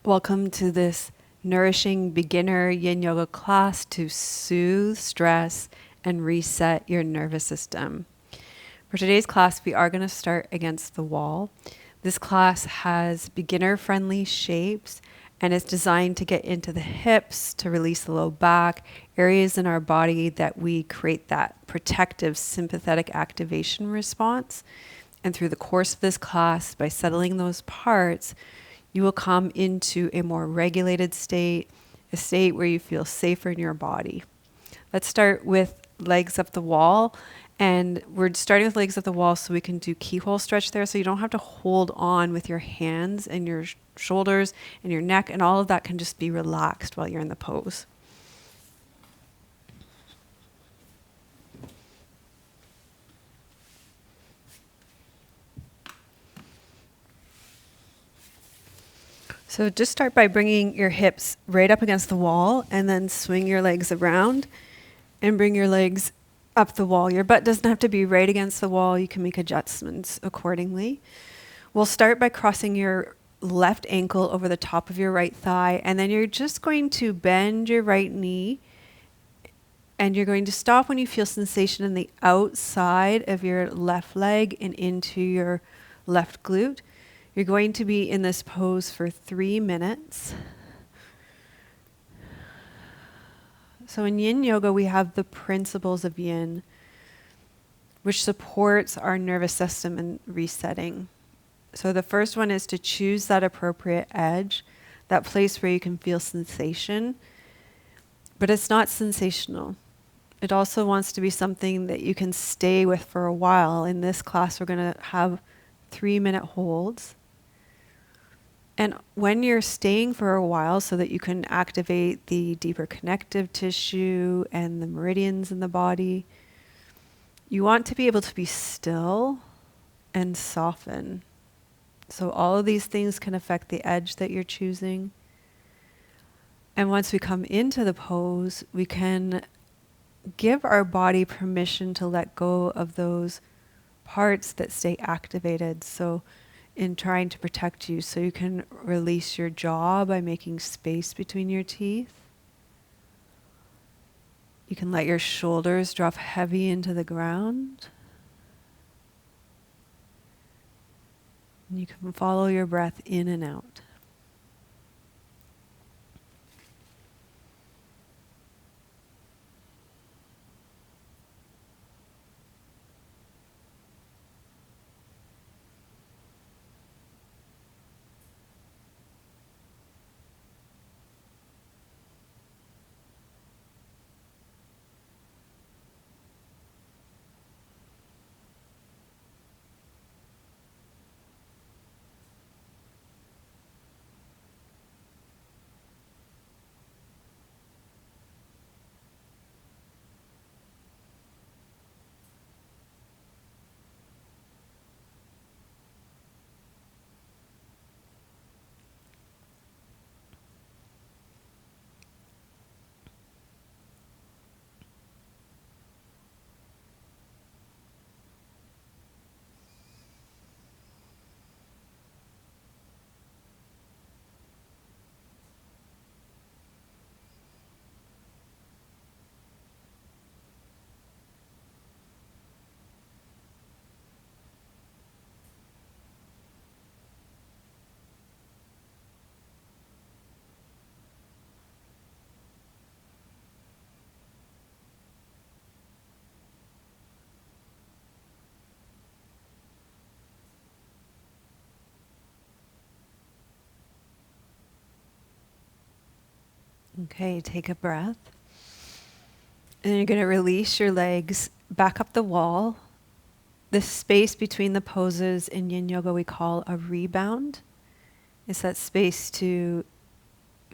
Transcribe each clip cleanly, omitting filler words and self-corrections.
Welcome to this Nourishing Beginner Yin Yoga class to soothe stress and reset your nervous system. For today's class, we are going to start against the wall. This class has beginner-friendly shapes and is designed to get into the hips, to release the low back, areas in our body that we create that protective sympathetic activation response. And through the course of this class, by settling those parts, you will come into a more regulated state, a state where you feel safer in your body. Let's start with legs up the wall. And we're starting with legs up the wall so we can do keyhole stretch there. So you don't have to hold on with your hands and your shoulders and your neck, and all of that can just be relaxed while you're in the pose. So just start by bringing your hips right up against the wall and then swing your legs around and bring your legs up the wall. Your butt doesn't have to be right against the wall. You can make adjustments accordingly. We'll start by crossing your left ankle over the top of your right thigh, and then you're just going to bend your right knee, and you're going to stop when you feel sensation in the outside of your left leg and into your left glute. You're going to be in this pose for 3 minutes. So in Yin Yoga, we have the principles of Yin, which supports our nervous system in resetting. So the first one is to choose that appropriate edge, that place where you can feel sensation, but it's not sensational. It also wants to be something that you can stay with for a while. In this class, we're going to have 3-minute holds. And when you're staying for a while so that you can activate the deeper connective tissue and the meridians in the body, you want to be able to be still and soften. So all of these things can affect the edge that you're choosing. And once we come into the pose, we can give our body permission to let go of those parts that stay activated. So in trying to protect you, so you can release your jaw by making space between your teeth. You can let your shoulders drop heavy into the ground. And you can follow your breath in and out. Okay, take a breath. And you're going to release your legs back up the wall. The space between the poses in Yin Yoga we call a rebound. It's that space to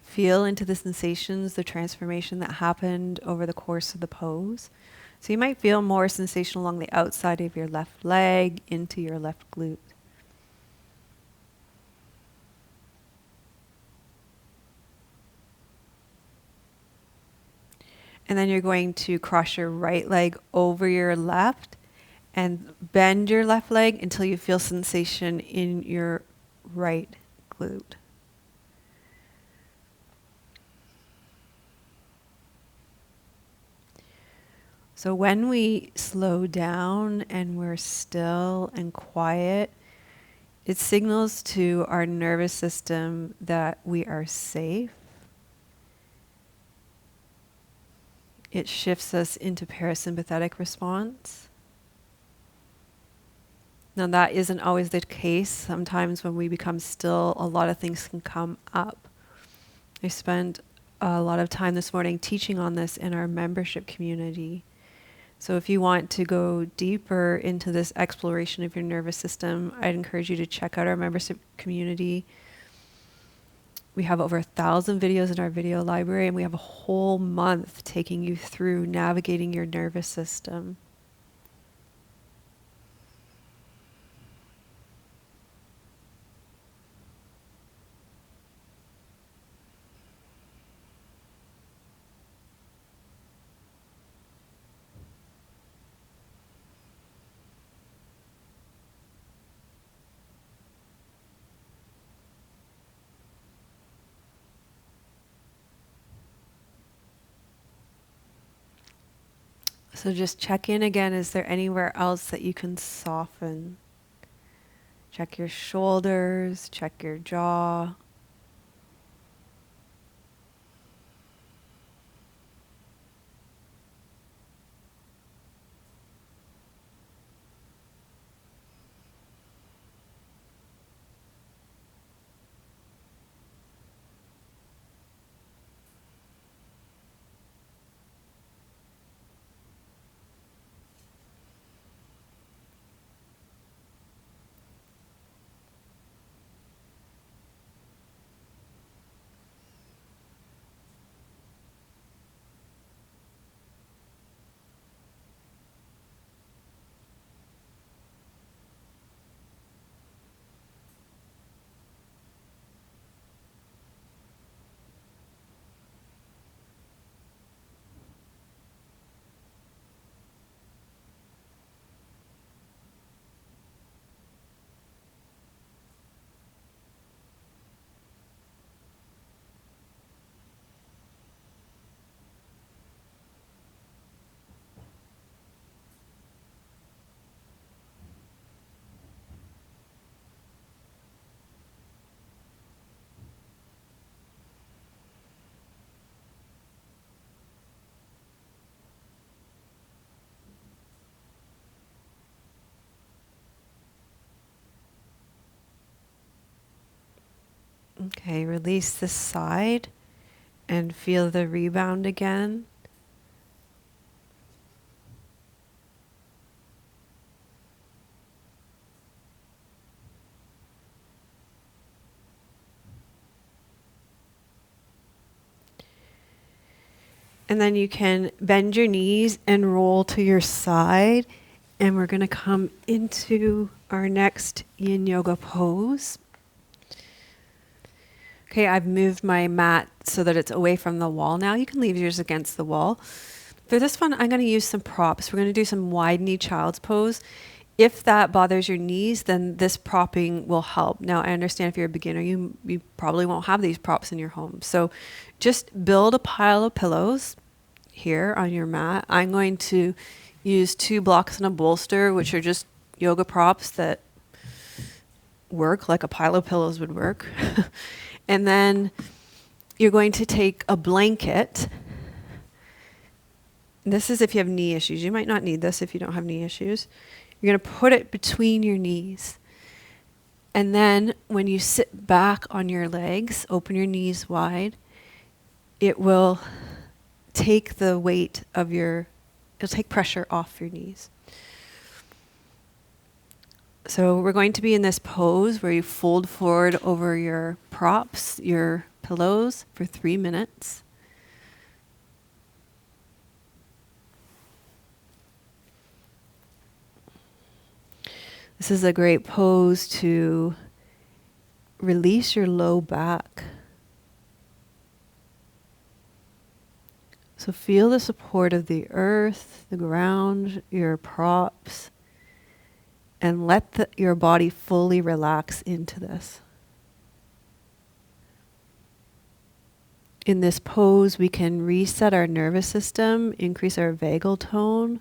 feel into the sensations, the transformation that happened over the course of the pose. So you might feel more sensation along the outside of your left leg, into your left glute. And then you're going to cross your right leg over your left and bend your left leg until you feel sensation in your right glute. So when we slow down and we're still and quiet, it signals to our nervous system that we are safe. It shifts us into parasympathetic response. Now that isn't always the case. Sometimes when we become still, a lot of things can come up. I spent a lot of time this morning teaching on this in our membership community. So if you want to go deeper into this exploration of your nervous system, I'd encourage you to check out our membership community. We have over 1,000 videos in our video library, and we have a whole month taking you through navigating your nervous system. So just check in again. Is there anywhere else that you can soften? Check your shoulders, check your jaw. Okay, release this side and feel the rebound again. And then you can bend your knees and roll to your side. And we're going to come into our next yin yoga pose. Okay, I've moved my mat so that it's away from the wall now. You can leave yours against the wall. For this one, I'm going to use some props. We're going to do some wide knee child's pose. If that bothers your knees, then this propping will help. Now, I understand if you're a beginner, you probably won't have these props in your home. So just build a pile of pillows here on your mat. I'm going to use 2 blocks and a bolster, which are just yoga props that work like a pile of pillows would work. And then you're going to take a blanket. This is if you have knee issues. You might not need this if you don't have knee issues. You're going to put it between your knees. And then when you sit back on your legs, open your knees wide, it will take the weight of it'll take pressure off your knees. So we're going to be in this pose where you fold forward over your props, your pillows, for 3 minutes. This is a great pose to release your low back. So feel the support of the earth, the ground, your props, and let your body fully relax into this. In this pose, we can reset our nervous system, increase our vagal tone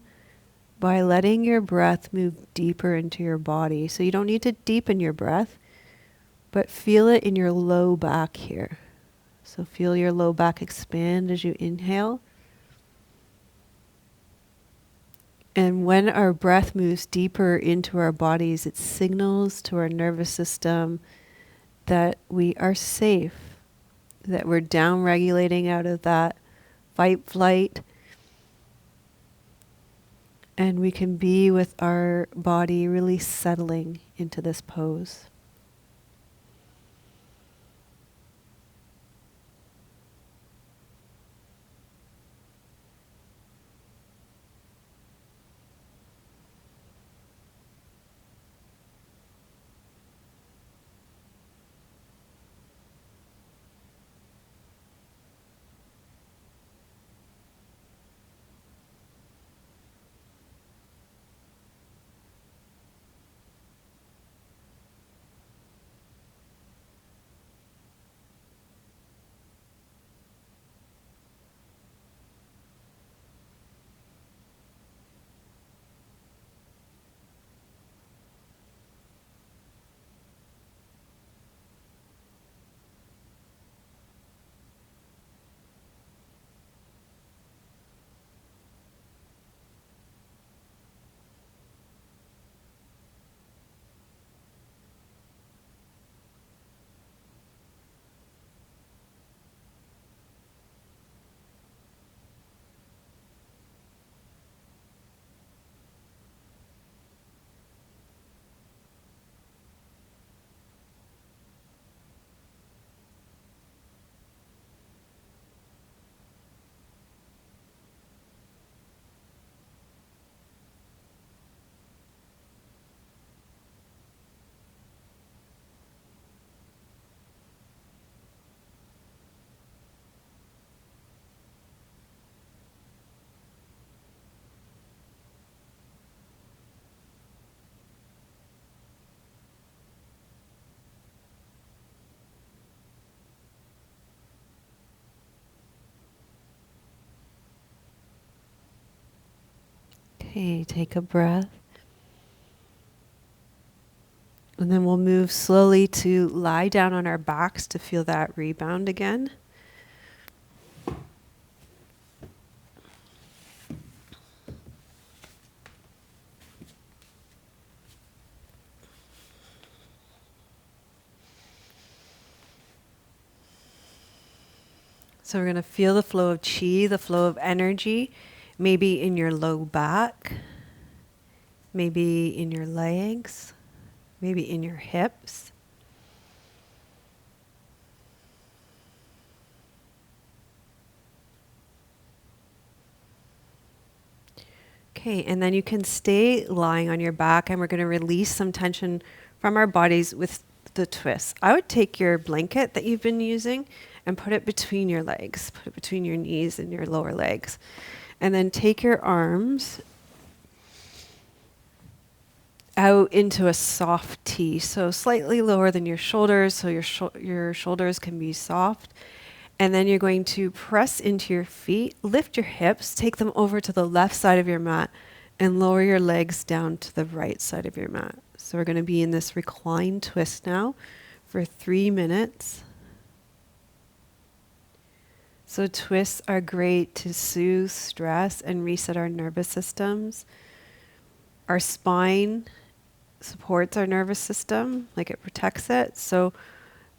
by letting your breath move deeper into your body. So you don't need to deepen your breath, but feel it in your low back here. So feel your low back expand as you inhale. And when our breath moves deeper into our bodies, it signals to our nervous system that we are safe, that we're down regulating out of that fight flight, and we can be with our body really settling into this pose. Okay, take a breath. And then we'll move slowly to lie down on our backs to feel that rebound again. So we're going to feel the flow of chi, the flow of energy, maybe in your low back, maybe in your legs, maybe in your hips. Okay, and then you can stay lying on your back, and we're going to release some tension from our bodies with the twist. I would take your blanket that you've been using and put it between your legs, put it between your knees and your lower legs. And then take your arms out into a soft T, so slightly lower than your shoulders, so your shoulders can be soft. And then you're going to press into your feet, lift your hips, take them over to the left side of your mat, and lower your legs down to the right side of your mat. So we're going to be in this reclined twist now for 3 minutes. So twists are great to soothe stress and reset our nervous systems. Our spine supports our nervous system, like it protects it. So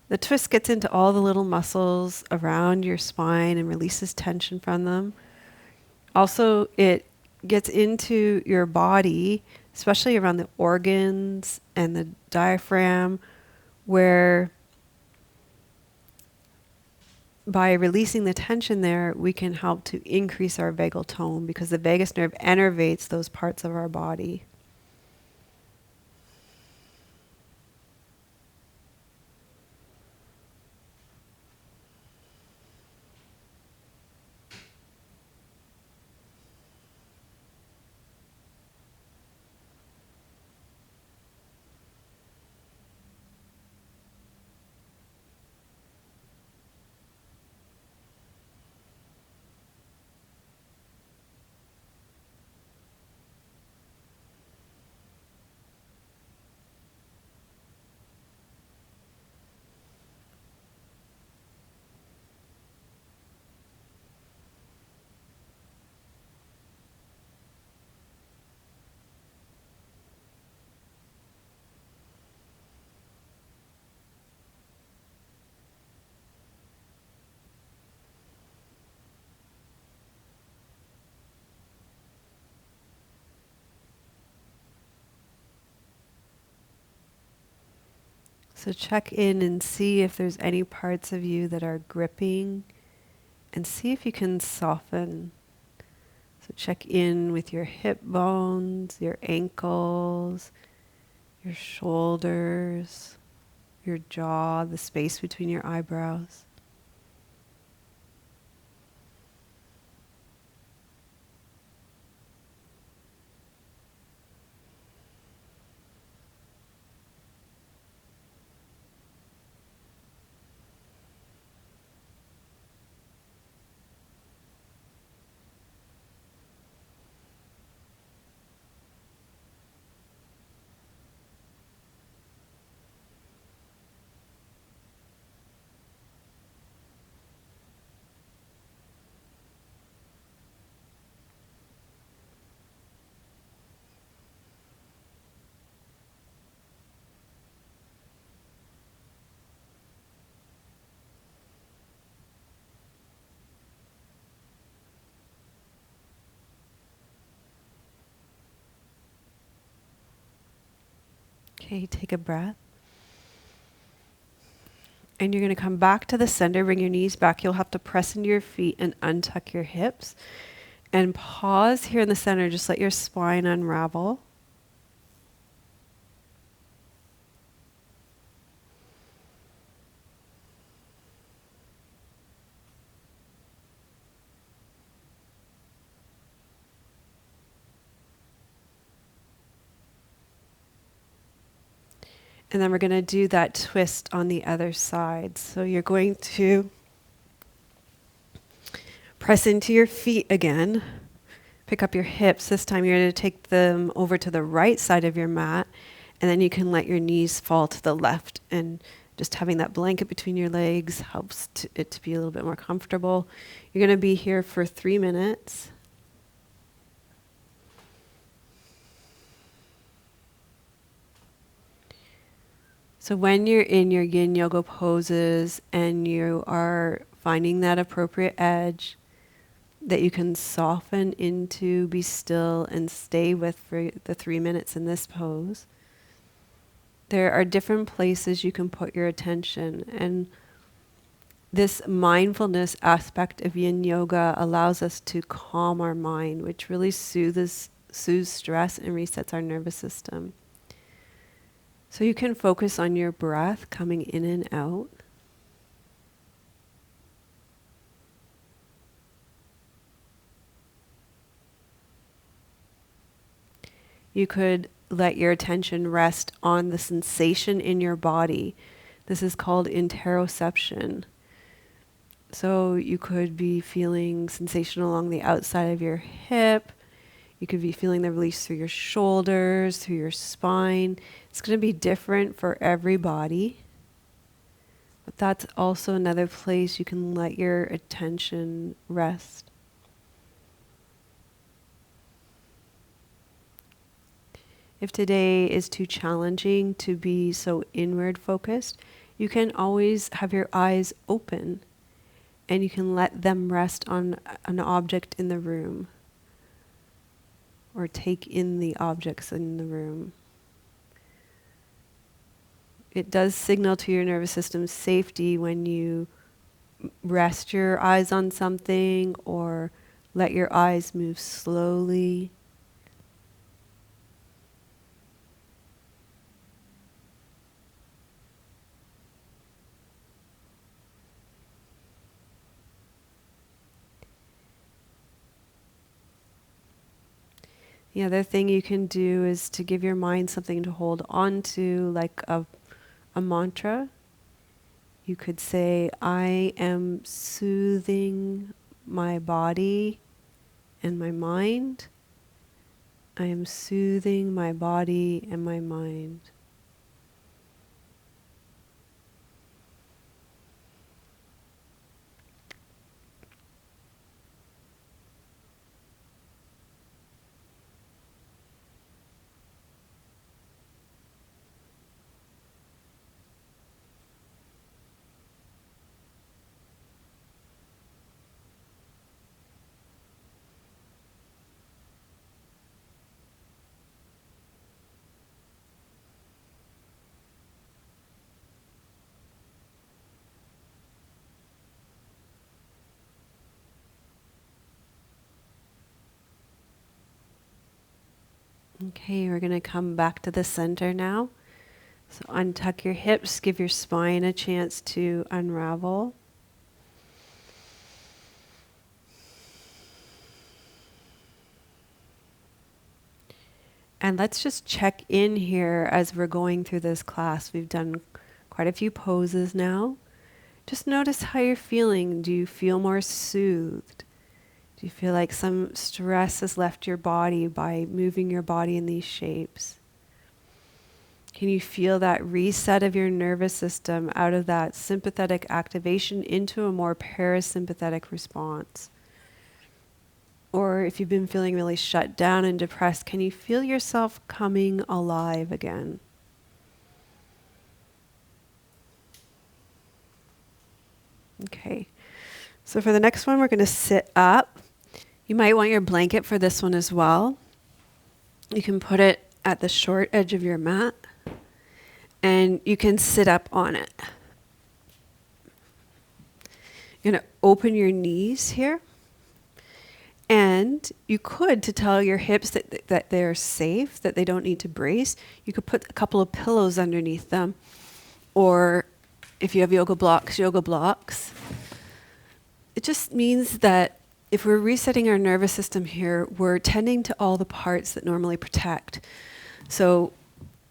the twist gets into all the little muscles around your spine and releases tension from them. Also, it gets into your body, especially around the organs and the diaphragm, where by releasing the tension there, we can help to increase our vagal tone because the vagus nerve innervates those parts of our body. So check in and see if there's any parts of you that are gripping, and see if you can soften. So check in with your hip bones, your ankles, your shoulders, your jaw, the space between your eyebrows. Okay, take a breath. And you're going to come back to the center, bring your knees back. You'll have to press into your feet and untuck your hips. And pause here in the center. Just let your spine unravel. And then we're going to do that twist on the other side. So you're going to press into your feet again. Pick up your hips. This time you're going to take them over to the right side of your mat. And then you can let your knees fall to the left. And just having that blanket between your legs helps it to be a little bit more comfortable. You're going to be here for 3 minutes. So when you're in your yin yoga poses and you are finding that appropriate edge that you can soften into, be still and stay with for the 3 minutes in this pose, there are different places you can put your attention. And this mindfulness aspect of yin yoga allows us to calm our mind, which really soothes stress and resets our nervous system. So you can focus on your breath coming in and out. You could let your attention rest on the sensation in your body. This is called interoception. So you could be feeling sensation along the outside of your hip. You could be feeling the release through your shoulders, through your spine. It's going to be different for every body. But that's also another place you can let your attention rest. If today is too challenging to be so inward focused, you can always have your eyes open and you can let them rest on an object in the room or take in the objects in the room. It does signal to your nervous system safety when you rest your eyes on something or let your eyes move slowly. The other thing you can do is to give your mind something to hold on to, like a mantra. You could say, I am soothing my body and my mind. I am soothing my body and my mind. Okay, we're going to come back to the center now. So untuck your hips, give your spine a chance to unravel. And let's just check in here as we're going through this class. We've done quite a few poses now. Just notice how you're feeling. Do you feel more soothed? Do you feel like some stress has left your body by moving your body in these shapes? Can you feel that reset of your nervous system out of that sympathetic activation into a more parasympathetic response? Or if you've been feeling really shut down and depressed, can you feel yourself coming alive again? Okay. So for the next one, we're going to sit up. You might want your blanket for this one as well. You can put it at the short edge of your mat, and you can sit up on it. You're going to open your knees here. And you could, to tell your hips that they're safe, that they don't need to brace, you could put a couple of pillows underneath them. Or if you have yoga blocks. It just means that if we're resetting our nervous system here, we're tending to all the parts that normally protect. So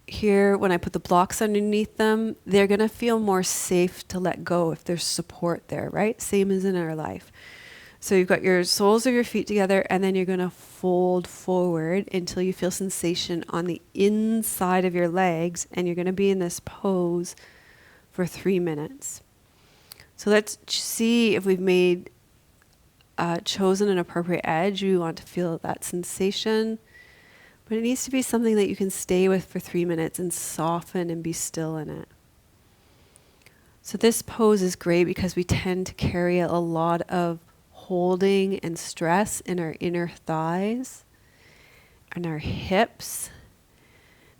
here, when I put the blocks underneath them, they're going to feel more safe to let go if there's support there, right? Same as in our life. So you've got your soles of your feet together, and then you're going to fold forward until you feel sensation on the inside of your legs, and you're going to be in this pose for 3 minutes. So let's see if we've chosen an appropriate edge. We want to feel that sensation, but it needs to be something that you can stay with for 3 minutes and soften and be still in it. So this pose is great because we tend to carry a lot of holding and stress in our inner thighs and our hips.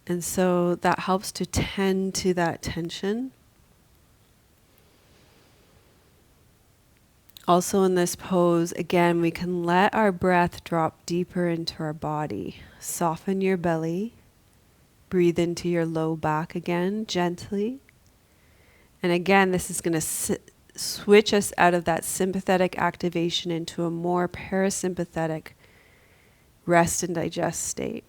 And so that helps to tend to that tension. Also in this pose, again, we can let our breath drop deeper into our body. Soften your belly. Breathe into your low back again, gently. And again, this is going to switch us out of that sympathetic activation into a more parasympathetic rest and digest state.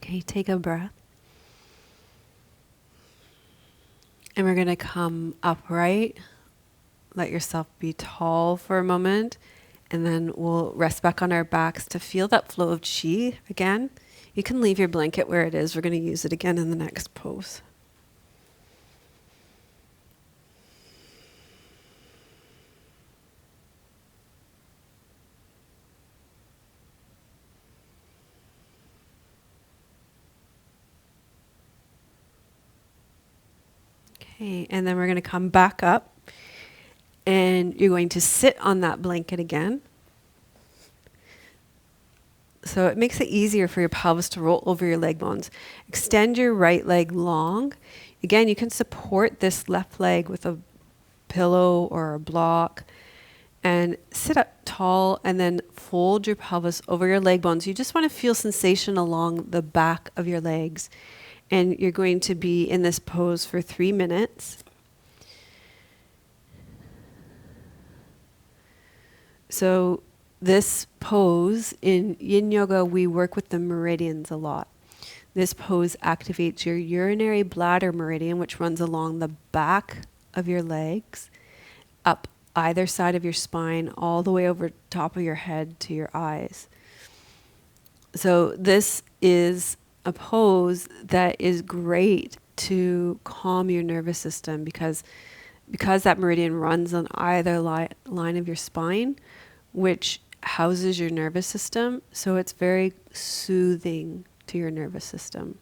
Okay, take a breath. And we're going to come upright let yourself be tall for a moment, and then we'll rest back on our backs to feel that flow of chi again. You can leave your blanket where it is. We're going to use it again in the next pose. Okay, and then we're going to come back up, and you're going to sit on that blanket again. So it makes it easier for your pelvis to roll over your leg bones. Extend your right leg long. Again, you can support this left leg with a pillow or a block, and sit up tall, and then fold your pelvis over your leg bones. You just want to feel sensation along the back of your legs. And you're going to be in this pose for 3 minutes. So this pose in Yin Yoga, we work with the meridians a lot. This pose activates your urinary bladder meridian, which runs along the back of your legs, up either side of your spine, all the way over top of your head to your eyes. So this is a pose that is great to calm your nervous system because that meridian runs on either line of your spine, which houses your nervous system. So it's very soothing to your nervous system.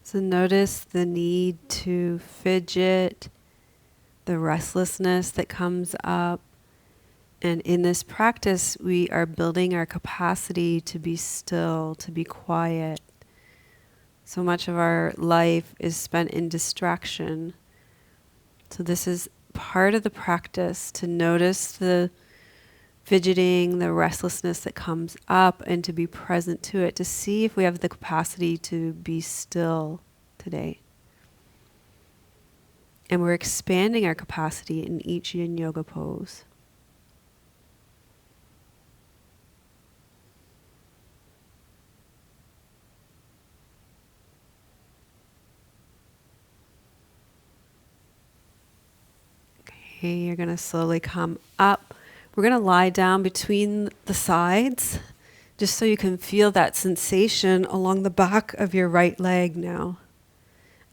So notice the need to fidget, the restlessness that comes up. And in this practice, we are building our capacity to be still, to be quiet. So much of our life is spent in distraction. So this is part of the practice, to notice the fidgeting, the restlessness that comes up, and to be present to it, to see if we have the capacity to be still today. And we're expanding our capacity in each Yin Yoga pose. Okay, you're going to slowly come up. We're going to lie down between the sides, just so you can feel that sensation along the back of your right leg now.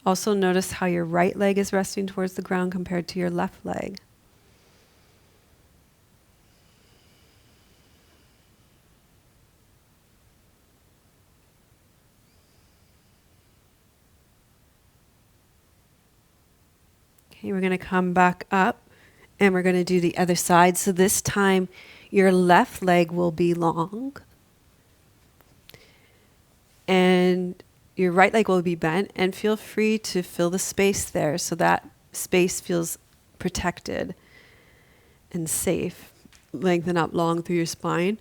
Also notice how your right leg is resting towards the ground compared to your left leg. Okay, we're going to come back up. And we're going to do the other side. So this time, your left leg will be long. And your right leg will be bent. And feel free to fill the space there so that space feels protected and safe. Lengthen up long through your spine.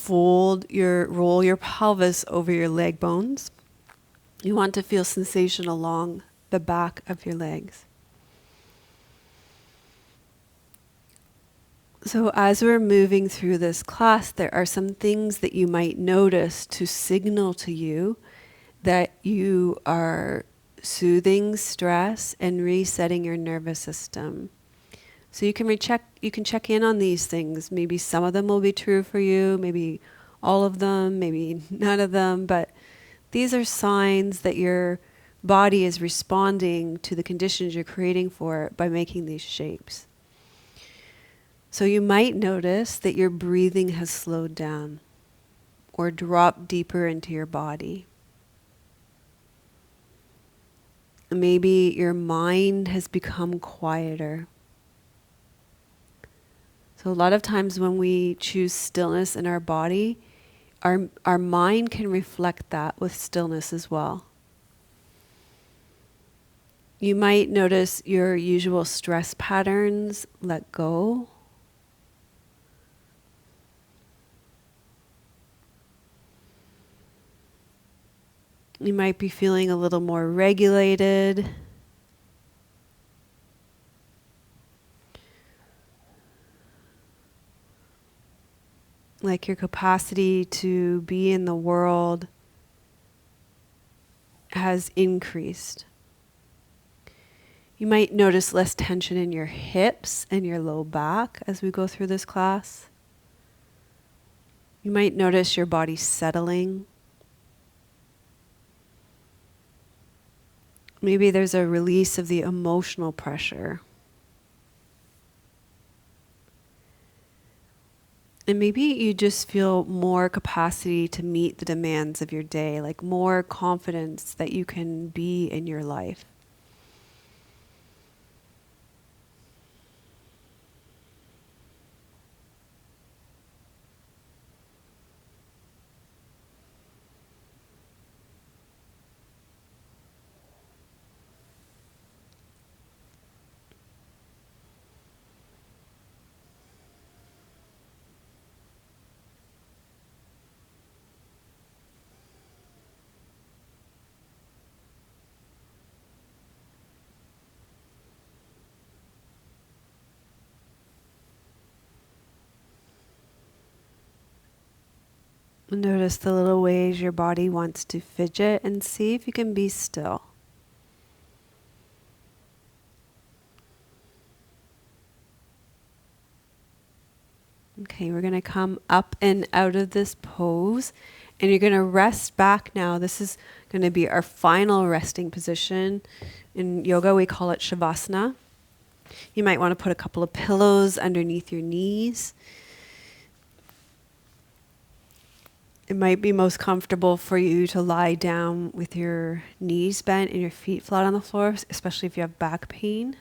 Roll your pelvis over your leg bones. You want to feel sensation along the back of your legs. So as we're moving through this class, there are some things that you might notice to signal to you that you are soothing stress and resetting your nervous system. So you can check in on these things. Maybe some of them will be true for you, maybe all of them, maybe none of them, but these are signs that your body is responding to the conditions you're creating for it by making these shapes. So you might notice that your breathing has slowed down or dropped deeper into your body. Maybe your mind has become quieter. So a lot of times when we choose stillness in our body, our mind can reflect that with stillness as well. You might notice your usual stress patterns let go. You might be feeling a little more regulated. Like your capacity to be in the world has increased. You might notice less tension in your hips and your low back as we go through this class. You might notice your body settling. Maybe there's a release of the emotional pressure. And maybe you just feel more capacity to meet the demands of your day, like more confidence that you can be in your life. Notice the little ways your body wants to fidget and see if you can be still. Okay, we're going to come up and out of this pose, and you're going to rest back now. This is going to be our final resting position. In yoga, we call it Shavasana. You might want to put a couple of pillows underneath your knees. It might be most comfortable for you to lie down with your knees bent and your feet flat on the floor, especially if you have back pain.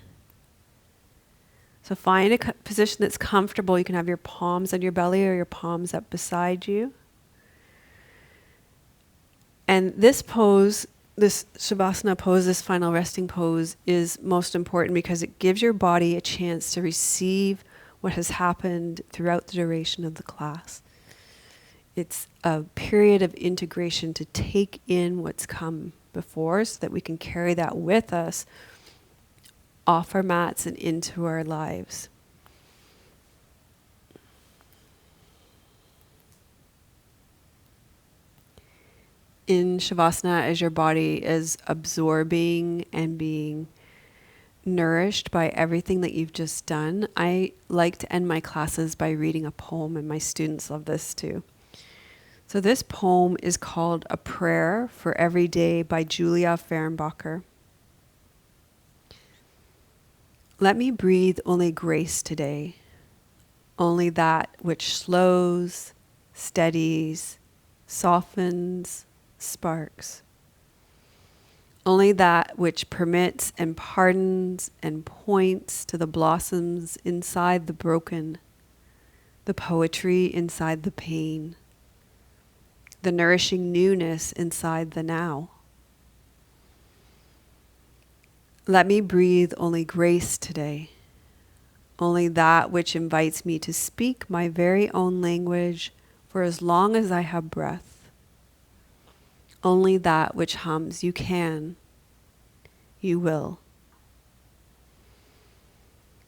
So find a position that's comfortable. You can have your palms on your belly or your palms up beside you. And this pose, this Shavasana pose, this final resting pose is most important because it gives your body a chance to receive what has happened throughout the duration of the class. It's a period of integration to take in what's come before so that we can carry that with us off our mats and into our lives. In Shavasana, as your body is absorbing and being nourished by everything that you've just done, I like to end my classes by reading a poem, and my students love this too. So this poem is called A Prayer for Every Day by Julia Fehrenbacher. Let me breathe only grace today, only that which slows, steadies, softens, sparks. Only that which permits and pardons and points to the blossoms inside the broken, the poetry inside the pain, the nourishing newness inside the now. Let me breathe only grace today, only that which invites me to speak my very own language for as long as I have breath. Only that which hums, you can, you will.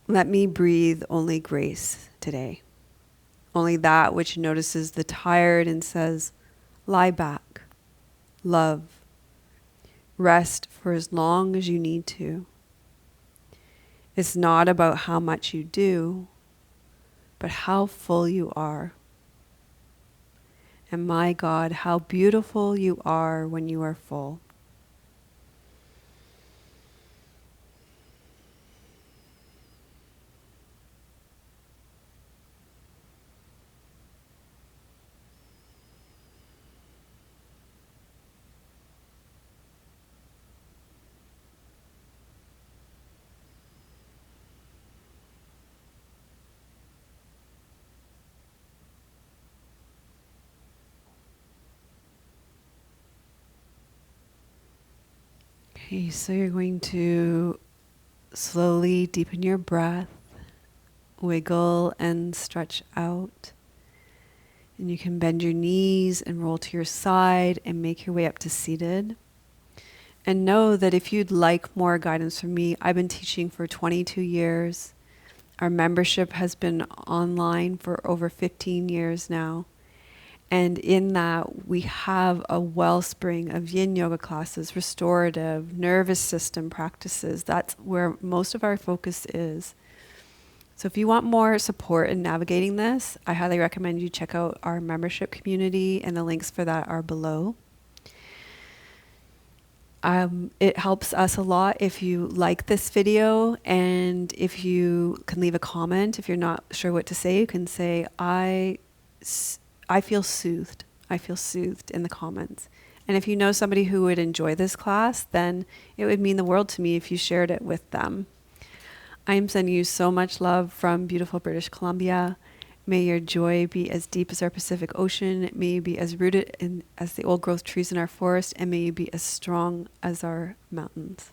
Let me breathe only grace today. Only that which notices the tired and says, lie back, love, rest for as long as you need to. It's not about how much you do, but how full you are. And my God, how beautiful you are when you are full. Okay, so you're going to slowly deepen your breath, wiggle and stretch out. And you can bend your knees and roll to your side and make your way up to seated. And know that if you'd like more guidance from me, I've been teaching for 22 years. Our membership has been online for over 15 years now. And in that, we have a wellspring of yin yoga classes, restorative, nervous system practices. That's where most of our focus is. So if you want more support in navigating this, I highly recommend you check out our membership community, and the links for that are below. It helps us a lot if you like this video, and if you can leave a comment. If you're not sure what to say, you can say, I feel soothed. I feel soothed in the comments. And if you know somebody who would enjoy this class, then it would mean the world to me if you shared it with them. I'm sending you so much love from beautiful British Columbia. May your joy be as deep as our Pacific Ocean. May you be as rooted as the old growth trees in our forest. And may you be as strong as our mountains.